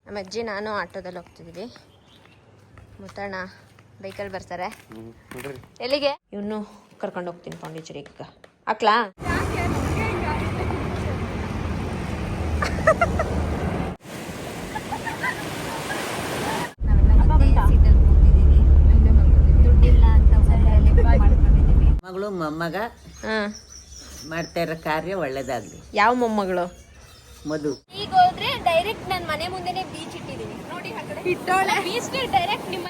ನಮ್ಮ ಅಜ್ಜಿ ನಾನು ಆಟೋದಲ್ಲಿ ಹೋಗ್ತಿದ್ದೀವಿ. ಮುತ್ತಣ್ಣ ಬೈಕಲ್ಲಿ ಬರ್ತಾರೆ. ಎಲ್ಲಿಗೆ? ಇವನು ಕರ್ಕೊಂಡು ಹೋಗ್ತೀನಿ ಪಾಂಡಿಚೇರಿಗೆ. ಹಾಕ್ಲಾ? ಮಗಳು ಮೊಮ್ಮಗ ಮಾಡ್ತಾ ಇರೋ ಕಾರ್ಯ ಒಳ್ಳೇದಾಗ್ಲಿ. ಯಾವ ಮೊಮ್ಮಗಳು? ಮಧು. ಈಗ ಹೋದ್ರೆ ಡೈರೆಕ್ಟ್ ನನ್ನ ಮನೆ ಮುಂದೆನೆ ಬೀಚ್ ಇಟ್ಟಿದ್ದೀನಿ ನೋಡಿ. ಆ ಕಡೆ ಇಟ್ಟೋಳೆ ಬೀಚ್ ಡೈರೆಕ್ಟ್ ನಿಮ್ಮ.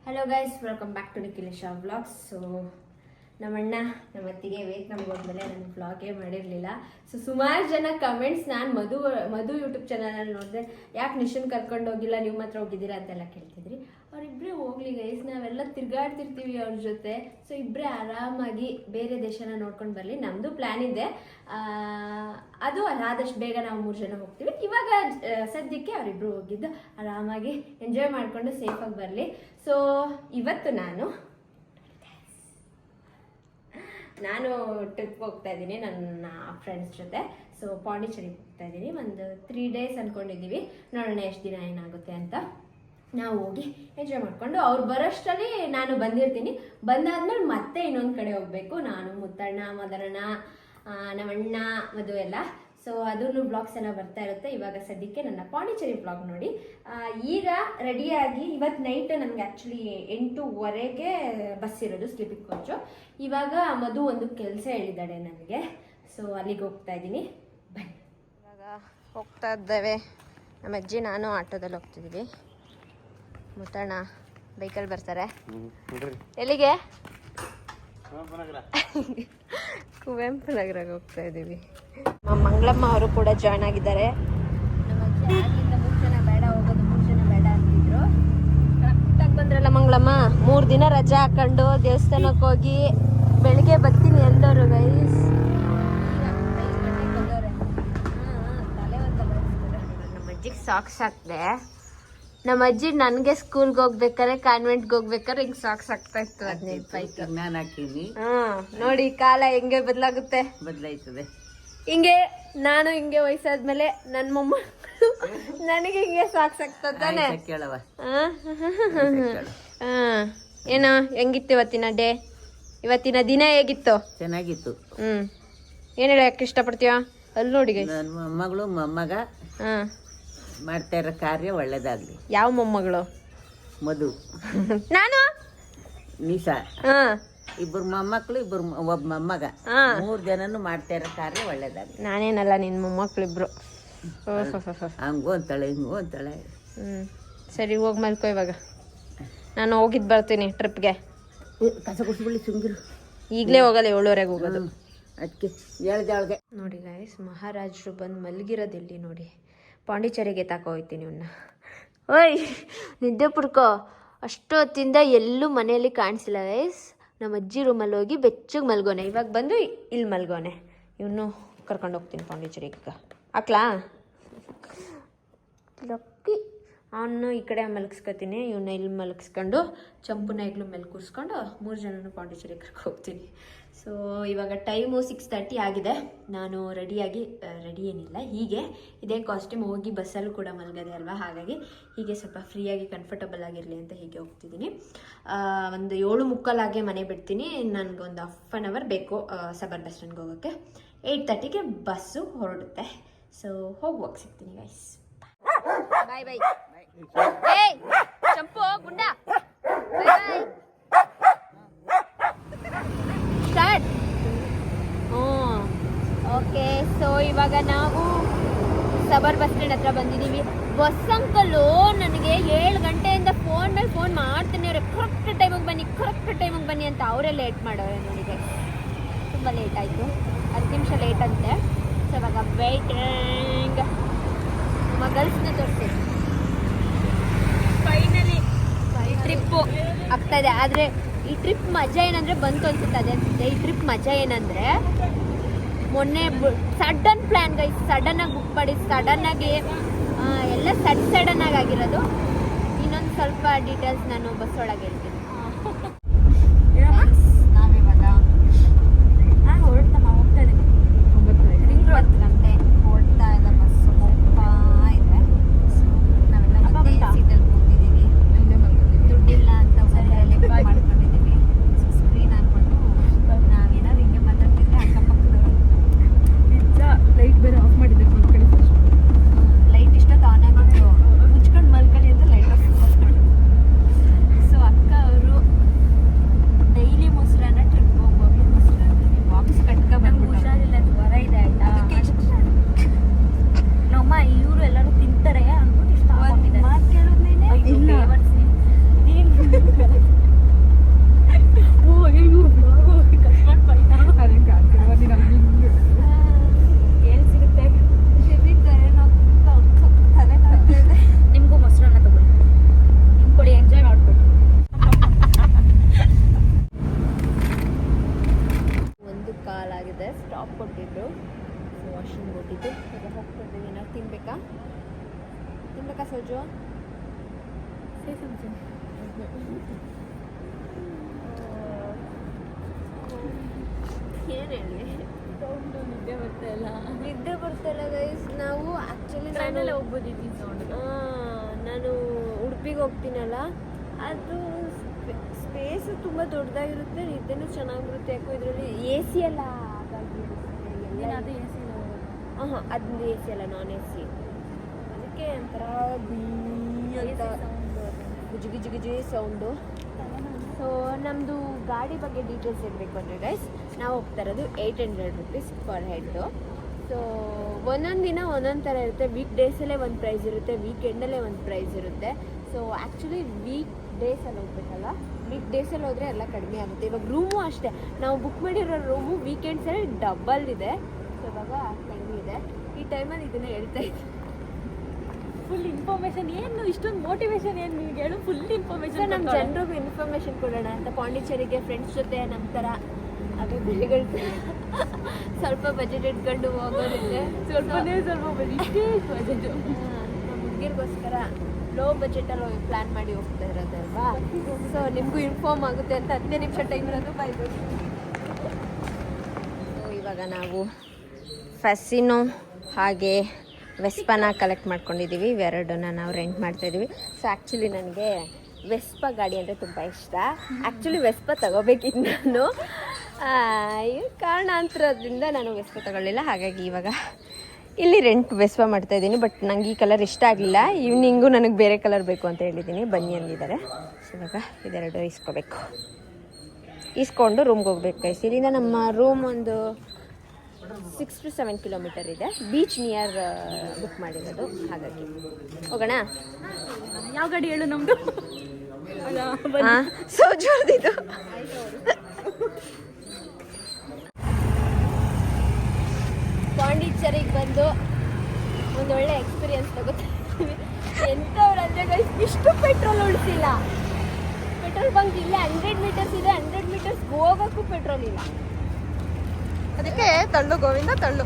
Hello guys, welcome back to Nikhilesha vlogs. So ನಮ್ಮಣ್ಣ ನಮ್ಮ ಅತ್ತಿಗೆ ವೇಟ್ ನಮ್ಗೆ ಹೋದ್ಮೇಲೆ ನಾನು ವ್ಲಾಗೇ ಮಾಡಿರಲಿಲ್ಲ. ಸೊ ಸುಮಾರು ಜನ ಕಮೆಂಟ್ಸ್ ನಾನು ಮಧು ಯೂಟ್ಯೂಬ್ ಚಾನಲಲ್ಲಿ ನೋಡಿದೆ, ಯಾಕೆ ನಿಶನ್ ಕರ್ಕೊಂಡು ಹೋಗಿಲ್ಲ, ನೀವು ಮಾತ್ರ ಹೋಗಿದ್ದೀರಾ ಅಂತೆಲ್ಲ ಕೇಳ್ತಿದ್ರಿ. ಅವರಿಬ್ಬರೇ ಹೋಗ್ಲಿ ಗೈಸ್, ನಾವೆಲ್ಲ ತಿರ್ಗಾಡ್ತಿರ್ತೀವಿ ಅವ್ರ ಜೊತೆ. ಸೊ ಇಬ್ಬರೇ ಆರಾಮಾಗಿ ಬೇರೆ ದೇಶನ ನೋಡ್ಕೊಂಡು ಬರಲಿ. ನಮ್ಮದು ಪ್ಲ್ಯಾನ್ ಇದೆ, ಅದು ಆದಷ್ಟು ಬೇಗ ನಾವು 3 ಜನ ಹೋಗ್ತೀವಿ. ಇವಾಗ ಸದ್ಯಕ್ಕೆ ಅವರಿಬ್ಬರು ಹೋಗಿದ್ದು ಆರಾಮಾಗಿ ಎಂಜಾಯ್ ಮಾಡಿಕೊಂಡು ಸೇಫಾಗಿ ಬರಲಿ. ಸೊ ಇವತ್ತು ನಾನು ಟ್ರಿಪ್ ಹೋಗ್ತಾ ಇದ್ದೀನಿ ನನ್ನ ಫ್ರೆಂಡ್ಸ್ ಜೊತೆ. ಸೊ ಪಾಂಡಿಚೇರಿಗೆ ಹೋಗ್ತಾ ಇದ್ದೀನಿ. ಒಂದು 3 days ಅಂದ್ಕೊಂಡಿದ್ದೀವಿ, ನೋಡೋಣ ಎಷ್ಟು ದಿನ ಏನಾಗುತ್ತೆ ಅಂತ. ನಾವು ಹೋಗಿ ಎಂಜಾಯ್ ಮಾಡಿಕೊಂಡು ಅವ್ರು ಬರೋಷ್ಟರಲ್ಲಿ ನಾನು ಬಂದಿರ್ತೀನಿ. ಬಂದಾದ್ಮೇಲೆ ಮತ್ತೆ ಇನ್ನೊಂದು ಕಡೆ ಹೋಗಬೇಕು. ನಾನು, ಮುತ್ತಣ್ಣ, ಮದರಣ್ಣ, ನಮ್ಮಣ್ಣ, ಮಧು ಎಲ್ಲ. ಸೊ ಅದನ್ನು ಬ್ಲಾಗ್ಸ್ ಎಲ್ಲ ಬರ್ತಾ ಇರುತ್ತೆ. ಇವಾಗ ಸದ್ಯಕ್ಕೆ ನನ್ನ ಪಾಂಡಿಚೇರಿ ಬ್ಲಾಗ್ ನೋಡಿ. ಈಗ ರೆಡಿಯಾಗಿ ಇವತ್ತು ನೈಟ್ ನನಗೆ ಆ್ಯಕ್ಚುಲಿ 8:15ಗೆ ಬಸ್ ಇರೋದು, ಸ್ಲೀಪಿಂಗ್ ಕೋಚು. ಇವಾಗ ಮಧು ಒಂದು ಕೆಲಸ ಹೇಳಿದ್ದಾಳೆ ನನಗೆ. ಸೊ ಅಲ್ಲಿಗೆ ಹೋಗ್ತಾ ಇದ್ದೀನಿ, ಬನ್ನಿ. ಇವಾಗ ಹೋಗ್ತಾ ಇದ್ದೇವೆ. ನಮ್ಮ ಅಜ್ಜಿ ನಾನು ಆಟೋದಲ್ಲಿ ಹೋಗ್ತಿದ್ದೀವಿ. ಮುತ್ತಣ್ಣ ಬೈಕಲ್ಲಿ ಬರ್ತಾರೆ. ಎಲ್ಲಿಗೆ? ಕುವೆಂಪು ನಗರಕ್ಕೆ ಹೋಗ್ತಾ ಇದ್ದೀವಿ. ಮಂಗಳಮ್ಮ ಅವರು ಕೂಡ ಜಾಯ್ನ್ ಆಗಿದ್ದಾರೆ. ನಮ್ಮ ಅಜ್ಜಿ ಆಗ್ಲಿಂದ 3 ಜನ ಬೇಡ ಹೋಗೋದು, 3 ಜನ ಬೇಡ ಅಂತಿದ್ರು. ಕರೆಕ್ಟಾಗಿ ಬಂದ್ರಲ್ಲ ಮಂಗಳಮ್ಮ. 3 ದಿನ ರಜಾ ಹಾಕೊಂಡು ದೇವಸ್ಥಾನಕ್ಕೆ ಹೋಗಿ ಬೆಳಿಗ್ಗೆ ಬರ್ತೀನಿ ಎಂದವರು ಗೈಸ್. ನಮ್ಮ ಅಜ್ಜಿಗೆ ಸಾಕ್ಸ್ ಹಾಕ್ದೆ. ನಮ್ಮ ಅಜ್ಜಿ ನನಗೆ ಸ್ಕೂಲ್ಗೆ ಹೋಗ್ಬೇಕಾದ್ರೆ, ಕಾನ್ವೆಂಟ್ಗೆ ಹೋಗ್ಬೇಕಾದ್ರೆ ಹಿಂಗೆ ಸಾಕ್ಸ್ ಹಾಕ್ತಾ ಇತ್ತು. 15 ರೂಪಾಯಿ ನಾನು ಹಾಕಿನಿ. ನೋಡಿ ಕಾಲ ಹೆಂಗೆ ಬದಲಾಯ್ತದೆ. ಹಿಂಗೆ ನಾನು ಹಿಂಗೆ ವಯಸ್ಸಾದ್ಮೇಲೆ ನನ್ನ ಮೊಮ್ಮಕ್ಕಳು ನನಗೆ ಹಿಂಗೆ ಸಾಕ್ಸ್ ಆಗ್ತದಾನೆ. ಕೇಳವ. ಏನೋ ಹೆಂಗಿತ್ತು ಇವತ್ತಿನ ದಿನ ಹೇಗಿತ್ತು? ಚೆನ್ನಾಗಿತ್ತು. ಏನ್ ಹೇಳಕ್ ಇಷ್ಟಪಡ್ತೀಯ? ಅಲ್ಲಿ ನೋಡಿ ನನ್ನ ಮೊಮ್ಮಗಳು ಮೊಮ್ಮಗ ಮಾಡ್ತಾ ಇರೋ ಕಾರ್ಯ ಒಳ್ಳೇದಾಗ್ಲಿ. ಯಾವ ಮೊಮ್ಮಗಳು? ಮಧು. ನಾನು ನಿಶಾ. ಇಬ್ಬರು ಮೊಮ್ಮಕ್ಕಳು, ಒಬ್ಬ ಮೊಮ್ಮಗ, 3 ಜನನು ಮಾಡ್ತಾ ಇರೋ ಕಾರ್ಯ ಒಳ್ಳೇದಾಗ್ಲಿ. ನಾನೇನಲ್ಲ, ನಿನ್ ಮೊಮ್ಮಕ್ಳಿಬ್ರು. ಹಂಗು ಅಂತಾಳೆ ಹಿಂಗು ಅಂತಾಳೆ. ಸರಿ ಹೋಗಿ ಮಲ್ಕೋ. ಇವಾಗ ನಾನು ಹೋಗಿದ್ ಬರ್ತೀನಿ ಟ್ರಿಪ್ಗೆ. ಕಸ ಕುಡಿಸ್ಬಿಡಿ ಸುಂಗಿರು. ಈಗಲೇ ಹೋಗಲ್ಲ, 7:30ಗೆ ಹೋಗೋದು. ಅದಕ್ಕೆ ಹೇಳ್ದೆ. ನೋಡಿ ಗಾಯ್ಸ್, ಮಹಾರಾಜರು ಬಂದು ಮಲಗಿರೋದಿಲ್ಲಿ ನೋಡಿ. ಪಾಂಡಿಚೇರಿಗೆ ಹೋಗ್ತೀನಿ ಇವನ್ನ. ಓಯ್ ನಿದ್ದೆ ಪುಡ್ಕೋ. ಅಷ್ಟು ಹೊತ್ತಿಂದ ಎಲ್ಲೂ ಮನೆಯಲ್ಲಿ ಕಾಣಿಸಿಲ್ಲ ಗೈಸ್. ನಮ್ಮ ಅಜ್ಜಿ ರೂಮಲ್ಲಿ ಹೋಗಿ ಬೆಚ್ಚಗೆ ಮಲ್ಗೋನೆ. ಇವಾಗ ಬಂದು ಇಲ್ಲಿ ಮಲ್ಗೋನೆ. ಇವನು ಕರ್ಕೊಂಡು ಹೋಗ್ತೀನಿ ಪಾಂಡಿಚೇರಿಗೆ. ಹಾಕ್ಲಾ? ಲಕ್ಕಿ. ಅವನು ಈ ಕಡೆ ಮಲಗಿಸ್ಕೊತೀನಿ, ಇವನ್ನ ಇಲ್ಲಿ ಮಲಗಿಸ್ಕೊಂಡು ಚಂಪುನ ಈಗಲೂ ಮೇಲೆ ಕೂರಿಸ್ಕೊಂಡು 3 ಜನನು ಪಾಂಡಿಚೇರಿಗೆ ಕರ್ಕೊಂಡು ಹೋಗ್ತೀನಿ. ಸೊ ಇವಾಗ ಟೈಮು 6:30 ಆಗಿದೆ. ನಾನು ರೆಡಿ ಏನಿಲ್ಲ, ಹೀಗೆ ಇದೇ ಕಾಸ್ಟ್ಯೂಮ್. ಹೋಗಿ ಬಸ್ಸಲ್ಲೂ ಕೂಡ ಮಲಗದೆ ಅಲ್ವಾ, ಹಾಗಾಗಿ ಹೀಗೆ ಸ್ವಲ್ಪ ಫ್ರೀಯಾಗಿ ಕಂಫರ್ಟಬಲ್ ಆಗಿರಲಿ ಅಂತ ಹೀಗೆ ಹೋಗ್ತಿದ್ದೀನಿ. ಒಂದು 7:45 ಮನೆ ಬಿಡ್ತೀನಿ. ನನಗೊಂದು 1/2 hour ಬೇಕು ಸಬರ್ ಬಸ್ ಸ್ಟ್ಯಾಂಡ್ಗೆ ಹೋಗೋಕ್ಕೆ. 8:30ಗೆ ಬಸ್ಸು ಹೊರಡುತ್ತೆ. ಸೊ ಹೋಗುವಾಗ ಸಿಗ್ತೀನಿ ಗೈಸ್. ಬಾಯ್ ಬಾಯ್. ಏಯ್ ಚಂಪು ಗುಂಡ, ಬಾಯ್. ಸ್ಟಾರ್ಟ್. ಓಕೆ. ಸೊ ಇವಾಗ ನಾವು ಸಬರ್ ಬಸ್ ಸ್ಟ್ಯಾಂಡ್ ಹತ್ರ ಬಂದಿದ್ದೀವಿ. ಬಸ್ ಅಂಕಲು ನನಗೆ 7 ಗಂಟೆಯಿಂದ ಫೋನ್ ಮೇಲೆ ಫೋನ್ ಮಾಡ್ತಾನೆ ಅವ್ರೆ, ಕರೆಕ್ಟ್ ಟೈಮಿಗೆ ಬನ್ನಿ ಅಂತ. ಅವರೇ ಲೇಟ್ ಮಾಡೋರೆ ನೋಡಿ. ತುಂಬ ಲೇಟ್ ಆಯಿತು, 10 ನಿಮಿಷ ಲೇಟ್ ಅಂತೆ. ಸೊ ಇವಾಗ ವೇಟಿಂಗ್. ನಮ್ಮ ಗರ್ಲ್ಸ್ನ ತೋರಿಸಿ. ಫೈನಲಿ ಟ್ರಿಪ್ಪು ಆಗ್ತಾಯಿದೆ. ಆದರೆ ಈ ಟ್ರಿಪ್ ಮಜಾ ಏನಂದರೆ ಬಂತು ಅನ್ಸುತ್ತೆ, ಅದೇ ಅನ್ಸುತ್ತೆ. ಈ ಟ್ರಿಪ್ ಮಜಾ ಏನಂದರೆ ಮೊನ್ನೆ ಸಡನ್ ಪ್ಲ್ಯಾನ್ ಗೈಸ್, ಸಡನ್ನಾಗಿ ಬುಕ್ ಮಾಡಿ ಸಡನ್ನಾಗಿ ಎಲ್ಲ ಸಡನ್ನಾಗಿ ಆಗಿರೋದು. ಇನ್ನೊಂದು ಸ್ವಲ್ಪ ಡೀಟೇಲ್ಸ್ ನಾನು ಬಸ್ ಒಳಗೆ ಹೇಳ್ತೀನಿ. ನಾವಿವಾಗ ಹೊರಡ್ತಾ ಆಗಿದೆ, ಸ್ಟಾಪ್ ಕೊಟ್ಟಿದ್ರು. ಸೊ ವಾಶ್ರೂಮ್ ಕೊಟ್ಟಿದ್ದು ಈಗ ಹೋಗ್ತಿದ್ದೀವಿ. ಏನಾದ್ರು ತಿನ್ಬೇಕಾ ಸೋಜು? ಏನು ಹೇಳಿ, ನಿದ್ದೆ ಬರ್ತಾಯಿಲ್ಲ ಗೈಸ್. ನಾವು ಆ್ಯಕ್ಚುಲಿ ನಾನು ಉಡುಪಿಗೆ ಹೋಗ್ತೀನಲ್ಲ, ಅದು ಸ್ಪೇಸ್ ತುಂಬ ದೊಡ್ಡದಾಗಿರುತ್ತೆ, ನಿದ್ದೆನೂ ಚೆನ್ನಾಗಿರುತ್ತೆ. ಯಾಕೋ ಇದರಲ್ಲಿ ಎ ಸಿ ಎಲ್ಲ ಹಾಗಾಗಿ ಅದು ಎ ಸಿ ಅದೊಂದು ಎ ಸಿ ಅಲ್ಲ, ನಾನ್ ಎ ಸಿ. ಅದಕ್ಕೆ ಒಂಥರ ಗುಜು ಗುಜು ಗುಜು ಸೌಂಡು. ಸೊ ನಮ್ಮದು ಗಾಡಿ ಬಗ್ಗೆ ಡೀಟೇಲ್ಸ್ ಇರಬೇಕು ಅಂದರೆ ಗೈಸ್, ನಾವು ಹೋಗ್ತಾ ಇರೋದು 800 rupees ಪರ್ ಹೆಡ್ಡು. ಸೊ ಒಂದೊಂದು ದಿನ ಒಂದೊಂದು ಥರ ಇರುತ್ತೆ. ವೀಕ್ ಡೇಸಲ್ಲೇ ಒಂದು ಪ್ರೈಸ್ ಇರುತ್ತೆ, ವೀಕೆಂಡಲ್ಲೇ ಒಂದು ಪ್ರೈಸ್ ಇರುತ್ತೆ. ಸೊ ಆ್ಯಕ್ಚುಲಿ ವೀಕ್ ಡೇಸಲ್ಲಿ ಹೋಗ್ಬೇಕಲ್ಲ, ವೀಕ್ ಡೇಸಲ್ಲಿ ಹೋದರೆ ಎಲ್ಲ ಕಡಿಮೆ ಆಗುತ್ತೆ. ಇವಾಗ ರೂಮು ಅಷ್ಟೇ, ನಾವು ಬುಕ್ ಮಾಡಿರೋ ರೂಮು ವೀಕೆಂಡ್ಸಲ್ಲಿ ಡಬಲ್ ಇದೆ. ಸೊ ಇವಾಗ ಕಡಿಮೆ ಇದೆ. ಈ ಟೈಮಲ್ಲಿ ಇದನ್ನು ಹೇಳ್ತಾ ಇದ್ದೀನಿ. ಫುಲ್ ಇನ್ಫಾರ್ಮೇಶನ್ ಏನು, ಇಷ್ಟೊಂದು ಮೋಟಿವೇಶನ್ ಏನು ನಿಮ್ಗೆ ಹೇಳು? ಫುಲ್ ಇನ್ಫಾರ್ಮೇಶನ್ ನಮ್ಮ ಜನರಿಗೂ ಇನ್ಫಾರ್ಮೇಶನ್ ಕೊಡೋಣ ಅಂತ ಪಾಂಡಿಚೇರಿಗೆ ಫ್ರೆಂಡ್ಸ್ ಜೊತೆ ನಮ್ಮ ಥರ ಅಭಿಪ್ರಾಯಗಳು ಸ್ವಲ್ಪ ಬಜೆಟ್ ಇಟ್ಕೊಂಡು ಹೋಗೋದಿದೆ. ಸ್ವಲ್ಪ ಬಜೆಟ್ ನಮ್ಮ ಹುಡುಗಿರ್ಗೋಸ್ಕರ ಲೋ ಬಜೆಟಲ್ಲಿ ಪ್ಲ್ಯಾನ್ ಮಾಡಿ ಹೋಗ್ತಾ ಇರೋದಲ್ವಾ. ಸೊ ನಿಮಗೂ ಇನ್ಫಾರ್ಮ್ ಆಗುತ್ತೆ ಅಂತ 15 ನಿಮಿಷ ಟೈಮ್ ಇರೋದು ಬಾಯ್ಬೇಕು. ಸೊ ಇವಾಗ ನಾವು ಫೆಸಿನೋ ಹಾಗೆ ವೆಸ್ಪಾನ ಕಲೆಕ್ಟ್ ಮಾಡ್ಕೊಂಡಿದ್ದೀವಿ. ಇವೆರಡನ್ನ ನಾವು ರೆಂಟ್ ಮಾಡ್ತಾಯಿದ್ದೀವಿ. ಸೊ ಆ್ಯಕ್ಚುಲಿ ನನಗೆ ವೆಸ್ಪಾ ಗಾಡಿ ಅಂದರೆ ತುಂಬ ಇಷ್ಟ. ಆ್ಯಕ್ಚುಲಿ ವೆಸ್ಪಾ ತಗೋಬೇಕಿತ್ತು ನಾನು, ಕಾರಣಾಂತರದಿಂದ ನಾನು ವೆಸ್ಪಾ ತಗೊಳ್ಳಿಲ್ಲ. ಹಾಗಾಗಿ ಇವಾಗ ಇಲ್ಲಿ ರೆಂಟ್ ವೆಸ್ಪಾ ಮಾಡ್ತಾಯಿದ್ದೀನಿ. ಬಟ್ ನಂಗೆ ಈ ಕಲರ್ ಇಷ್ಟ ಆಗಲಿಲ್ಲ. ಈವ್ನಿಂಗು ನನಗೆ ಬೇರೆ ಕಲರ್ ಬೇಕು ಅಂತ ಹೇಳಿದ್ದೀನಿ, ಬನ್ನಿ ಅಂದಿದ್ದಾರೆ. ಸೊ ಇವಾಗ ಇದೆರಡು ಇಸ್ಕೊಂಡು ರೂಮ್ಗೆ ಹೋಗ್ಬೇಕು ಗೈಸ್. ಇಲ್ಲಿಂದ ನಮ್ಮ ರೂಮ್ ಒಂದು 6 to 7 ಕಿಲೋಮೀಟರ್ ಇದೆ. ಬೀಚ್ ನಿಯರ್ ಬುಕ್ ಮಾಡಿರೋದು, ಹಾಗಾಗಿ ಹೋಗೋಣ. ಯಾವ ಗಾಡಿ ಹೇಳು ನಮ್ಮದು? ಸೋಜೋರ್ದಿದು. ಪಾಂಡಿಚೇರಿಗೆ ಬಂದು ಒಂದೊಳ್ಳೆ ಎಕ್ಸ್ಪೀರಿಯನ್ಸ್ ತಗೋತೀವಿ. ಎಂಥವ್ರಂದ್ರೆ ಗೈಸ್, ಇಷ್ಟು ಪೆಟ್ರೋಲ್ ಉಳಿಸಿಲ್ಲ. ಪೆಟ್ರೋಲ್ ಬಂಕ್ ಇಲ್ಲೇ 100 ಮೀಟರ್ಸ್ ಇದೆ, 100 ಮೀಟರ್ಸ್ ಹೋಗೋಕ್ಕೂ ಪೆಟ್ರೋಲ್ ಇಲ್ಲ. ಅದಕ್ಕೆ ತಳ್ಳು ಗೋವಿಂದ ತಳ್ಳು.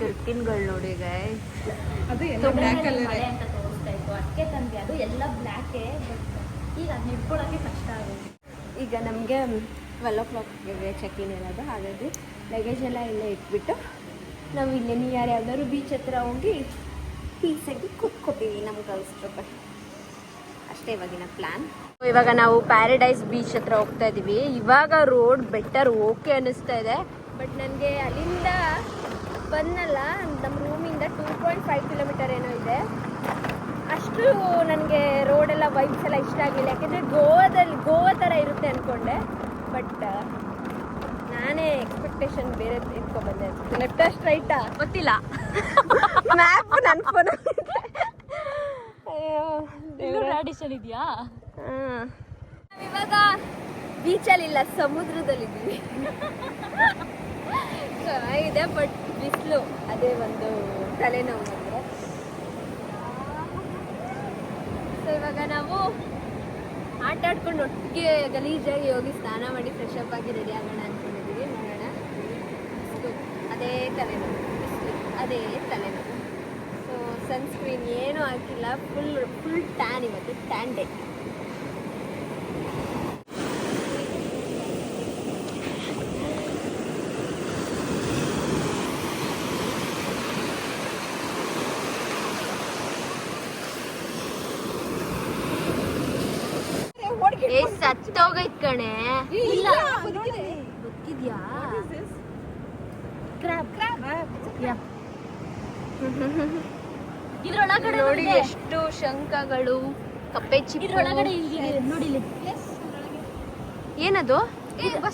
ಜರ್ಕಿನ್ಗಳು ನೋಡಿ ಗೈಸ್, ಅದು ಎಲ್ಲ ಬ್ಲ್ಯಾಕ್ ಕಲರ್ ಅಂತ ತೋರಿಸ್ತಾ ಇತ್ತು, ಅದಕ್ಕೆ ತಂದೆ. ಅದು ಎಲ್ಲ ಬ್ಲ್ಯಾಕೇ, ಬಟ್ ಈಗ ಅದು ಹಿಡ್ಕೊಳ್ಳೋಕ್ಕೆ ಕಷ್ಟ ಆಗುತ್ತೆ. ಈಗ ನಮಗೆ 12 o'clockಗೆ ಚೆಕ್ ಇನ್ ಇರೋದು, ಹಾಗಾಗಿ ಲಗೇಜ್ ಎಲ್ಲ ಇಲ್ಲೇ ಇಟ್ಬಿಟ್ಟು ನಾವು ಇಲ್ಲೇ ನಿಯರ್ ಯಾವ್ದಾದ್ರು ಬೀಚ್ ಹತ್ರ ಹೋಗಿ ಪೀಸಾಗಿ ಕೂತ್ಕೋತೀವಿ ನಮ್ಮ ಗರ್ಲ್ಸ್ ಜೊತೆ. ಅಷ್ಟೇ ಇವಾಗಿನ ಪ್ಲ್ಯಾನ್. ಇವಾಗ ನಾವು ಪ್ಯಾರಡೈಸ್ ಬೀಚ್ ಹತ್ರ ಹೋಗ್ತಾ ಇದ್ದೀವಿ. ಇವಾಗ ರೋಡ್ ಬೆಟರ್ ಓಕೆ ಅನ್ನಿಸ್ತಾ ಇದೆ. ಬಟ್ ನನಗೆ ಅಲ್ಲಿಂದ ಬಂದಲ್ಲ, ನಮ್ಮ ರೂಮಿಂದ 2.5 ಕಿಲೋಮೀಟರ್ ಏನೋ ಇದೆ. ಅಷ್ಟು ನನಗೆ ರೋಡೆಲ್ಲ ವೈಬ್ಸ್ ಎಲ್ಲ ಇಷ್ಟ ಆಗಲಿಲ್ಲ. ಯಾಕೆಂದರೆ ಗೋವಾ ಥರ ಇರುತ್ತೆ ಅಂದ್ಕೊಂಡೆ. ಬಟ್ ನಾನೇ ಎಕ್ಸ್ಪೆಕ್ಟೇಷನ್ ಬೇರೆ ಇಟ್ಕೊಬಂದೆ. ಲೆಫ್ಟ ಸ್ಟ್ರೈಟಾ ಗೊತ್ತಿಲ್ಲ, ಮ್ಯಾಪ್ ನನ್ನ ಫೋನ್. ಟ್ರಾಡಿಷನ್ ಇದೆಯಾ? ಹಾಂ, ಇವಾಗ ಬೀಚಲ್ಲಿಲ್ಲ, ಸಮುದ್ರದಲ್ಲಿದ್ದೀವಿ. ಚೆನ್ನಾಗಿದೆ, ಬಟ್ ಬಿಸಿಲು ಅದೇ ಒಂದು ತಲೆನೋವು ಅಂದರೆ. ಸೊ ಇವಾಗ ನಾವು ಆಟ ಆಡ್ಕೊಂಡು ಒಟ್ಟಿಗೆ ಗಲೀಜಾಗಿ ಹೋಗಿ ಸ್ನಾನ ಮಾಡಿ ಫ್ರೆಶ್ ಅಪ್ ಆಗಿ ರೆಡಿ ಆಗೋಣ ಅಂದ್ಕೊಂಡಿದ್ದೀವಿ. ನೋಡೋಣ. ಅದೇ ತಲೆನೋವು, ಬಿಸಿಲು ಅದೇ ತಲೆನೋವು. ಸೊ ಸನ್ಸ್ಕ್ರೀನ್ ಏನೂ ಹಾಕಿಲ್ಲ, ಫುಲ್ ಟ್ಯಾನ್ ಇವತ್ತು, ಟ್ಯಾನ್ ಡೇ. ಸತ್ತೋಗೈತ್ ಕಣೆ. ಇಲ್ಲ ಗೊತ್ತಿದ್ಯಾ? ಇದ್ರೊಳಗಡೆ ನೋಡಿ ಎಷ್ಟು ಶಂಖಗಳು, ಕಪ್ಪೆ ಚಿಪ್ಪು ನೋಡಿ. ಏನದು?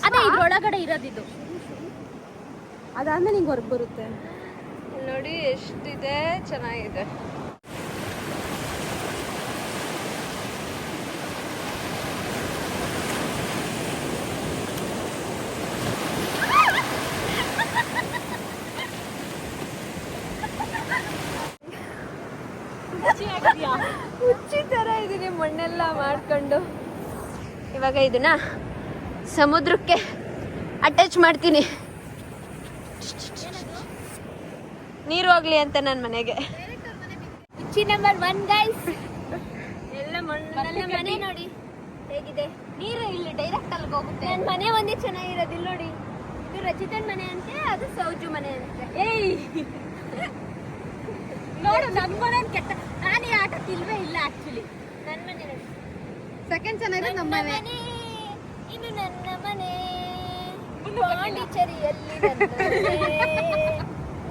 ಅದೇ ಇದ್ರೊಳಗಡೆ ಇರೋದಿದು. ಅದಾದ್ಮೇಲೆ ಹಿಂಗೆ ಹೊರಗೆ ಬರುತ್ತೆ ನೋಡಿ. ಎಷ್ಟಿದೆ, ಚೆನ್ನಾಗಿದೆ. ಹುಚ್ಚಿ ಥರ ಇದೀನಿ ಮಣ್ಣೆಲ್ಲ ಮಾಡ್ಕೊಂಡು. ಇವಾಗ ಇದನ್ನ ಸಮುದ್ರಕ್ಕೆ ಅಟ್ಯಾಚ್ ಮಾಡ್ತೀನಿ. ನೀರು ಹೋಗ್ಲಿ ಅಂತ ನನ್ನ ಮನೆಗೆ. ಹುಚ್ಚಿ ನಂಬರ್ 1 ಗೈಸ್. ಎಲ್ಲ ನನ್ನ ಮನೆ ನೋಡಿ ಹೇಗಿದೆ. ನೀರು ಇಲ್ಲಿ ಡೈರೆಕ್ಟ್ ಅಲ್ಲಿಗೆ ಹೋಗುತ್ತೆ. ನನ್ನ ಮನೆ ಒಂದೇ ಚೆನ್ನಾಗಿರೋದಿಲ್ಲ ನೋಡಿ. ಇದು ರಚಿತನ್ ಮನೆ ಅಂತೆ, ಅದು ಸೌಜು ಮನೆ ಅಂತೆ. ಏಯ್ ನೋಡು ನನ್ನ ಮನೆ ಕೆಟ್ಟ. ನಾನು ಈ ಆಟಕ್ಕೆ ಇಲ್ವೇ ಇಲ್ಲ ಆಕ್ಚುಲಿ. ನನ್ನ ಮನೆ ನೋಡಿ. ಸೆಕೆಂಡ್ ಚೆನ್ನಾಗಿದೆ ನಮ್ಮ ಮನೆ. ಇದು ನನ್ನ ಮನೆ ಪಾಂಡಿಚೇರಿಯಲ್ಲಿ.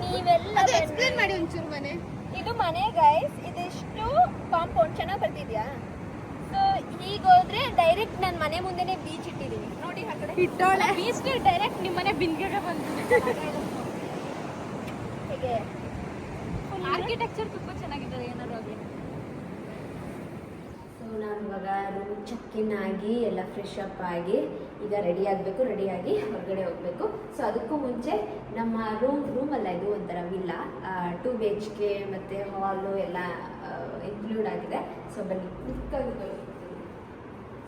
ನೀವೆಲ್ಲ ಎಕ್ಸ್ಪ್ಲೇನ್ ಮಾಡಿ ಒಂಚೂರು ಮನೆ. ಇದು ಮನೆ ಗೈಸ್. ಇದಿಷ್ಟು ಕಾಂಪೌಂಡ್ ಚೆನ್ನಾಗಿ ಬರ್ತಿದ್ಯಾ? ಸೊ ಈಗ ಹೋದ್ರೆ ಡೈರೆಕ್ಟ್ ನನ್ನ ಮನೆ ಮುಂದೆನೆ ಬೀಚ್ ಇಟ್ಟಿದೀನಿ ನೋಡಿ. ಆ ಕಡೆ ಇಟ್ಟೋಳೆ ಬೀಚ್ ಡೈರೆಕ್ಟ್ ನಿಮ್ಮ ಮನೆ ಬಿನ್ಗೆಗೆ ಬಂದಿದೆ. ಹೇಗೆ ಆರ್ಕಿಟೆಕ್ಚರ್ ತುಂಬಾ ಚೆನ್ನಾಗಿದೆ ಏನಾದ್ರು ಆಗಲಿ. ಸೊ ನಾನು ಇವಾಗ ರೂಮ್ ಚೆಕ್ ಇನ್ ಆಗಿ ಎಲ್ಲ ಫ್ರೆಶ್ ಅಪ್ ಆಗಿ ಈಗ ರೆಡಿ ಆಗಬೇಕು. ರೆಡಿಯಾಗಿ ಹೊರಗಡೆ ಹೋಗಬೇಕು. ಸೊ ಅದಕ್ಕೂ ಮುಂಚೆ ನಮ್ಮ ರೂಮಲ್ಲ, ಇದು ಒಂಥರ ವಿಲ್ಲ, 2 BHK ಮತ್ತು ಹಾಲು ಎಲ್ಲ ಇನ್ಕ್ಲೂಡ್ ಆಗಿದೆ. ಸೊ ಬನ್ನಿ ಕ್ಲಿಕ್ಕಾಗಿ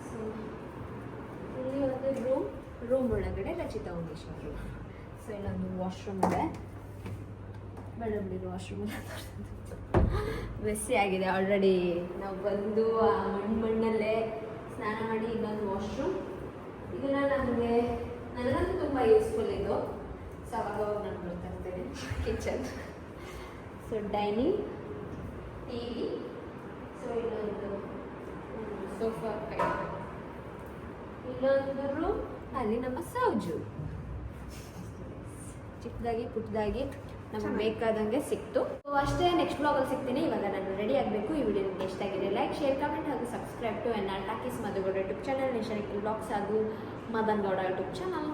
ಸೊ ಇಲ್ಲಿ ಒಂದು ರೂಮ್ ಒಳಗಡೆ ರಚಿತಾ ಉಮೇಶ್ವರು. ಸೊ ಇಲ್ಲೊಂದು ವಾಶ್ರೂಮ್ ಇದೆ. ಮೇಡಮ್ ಇದು ವಾಶ್ರೂಮ್ ಎಲ್ಲ ಮೆಸ್ಸಿ ಆಗಿದೆ ಆಲ್ರೆಡಿ. ನಾವು ಬಂದು ಆ ಮಣ್ಣಲ್ಲೇ ಸ್ನಾನ ಮಾಡಿ ಇನ್ನೊಂದು ವಾಶ್ರೂಮ್. ಇದನ್ನ ನನಗಂತೂ ತುಂಬ ಯೂಸ್ಫುಲ್ ಇದು. ಸೊ ಅವಾಗ ನಾನು ಬರ್ತಾ ಇರ್ತೇನೆ. Kitchen, so dining, TV, so ಇಲ್ಲೊಂದು ಸೋಫಾ, ಇಲ್ಲೊಂದು ರೂಮ್, ಅಲ್ಲಿ ನಮ್ಮ ಸೌಜು. ಚಿಕ್ಕದಾಗಿ ಪುಟ್ಟದಾಗಿ ನಮಗೆ ಬೇಕಾದಂಗೆ ಸಿಕ್ತು. ಸೊ ಅಷ್ಟೇ, ನೆಕ್ಸ್ಟ್ ಬ್ಲಾಗಲ್ಲಿ ಸಿಗ್ತೀನಿ. ಇವಾಗ ನಾನು ರೆಡಿ ಆಗಬೇಕು. ಈ ವಿಡಿಯೋ ನಿಮಗೆ ಇಷ್ಟ ಆಗಿದೆ ಲೈಕ್, ಶೇರ್, ಕಮೆಂಟ್ ಹಾಗೂ subscribe to N R talkies Madhu Gowda YouTube channel, ನೇಷನಿಕಲ್ blogs ಹಾಗೂ ಮದನ್ ಗೌಡ ಯೂಟ್ಯೂಬ್ ಚಾನಲ್.